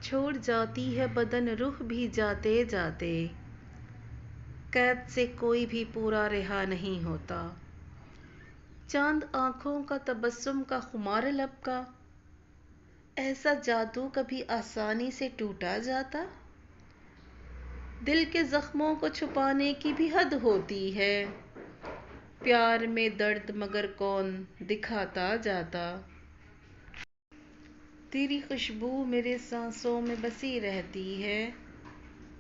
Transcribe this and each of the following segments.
छोड़ जाती है बदन रूह भी जाते जाते, कैद से कोई भी पूरा रिहा नहीं होता। चांद आंखों का तबस्सुम का खुमार लब का, ऐसा जादू कभी आसानी से टूटा जाता। दिल के जख्मों को छुपाने की भी हद होती है, प्यार में दर्द मगर कौन दिखाता जाता। तेरी खुशबू मेरे सांसों में बसी रहती है,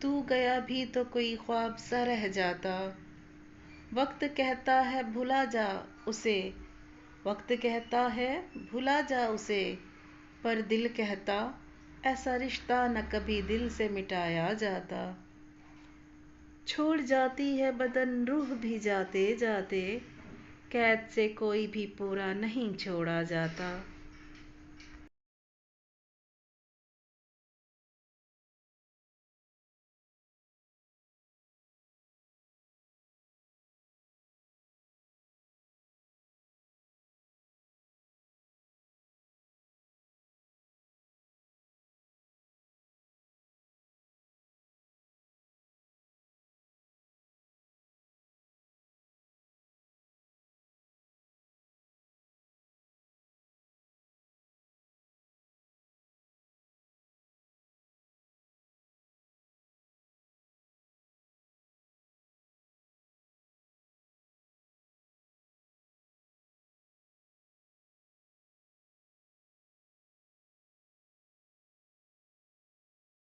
तू गया भी तो कोई ख्वाब सा रह जाता। वक्त कहता है भुला जा उसे, वक्त कहता है भुला जा उसे, पर दिल कहता ऐसा रिश्ता न कभी दिल से मिटाया जाता। छोड़ जाती है बदन रूह भी जाते जाते, कैद से कोई भी पूरा नहीं छोड़ा जाता।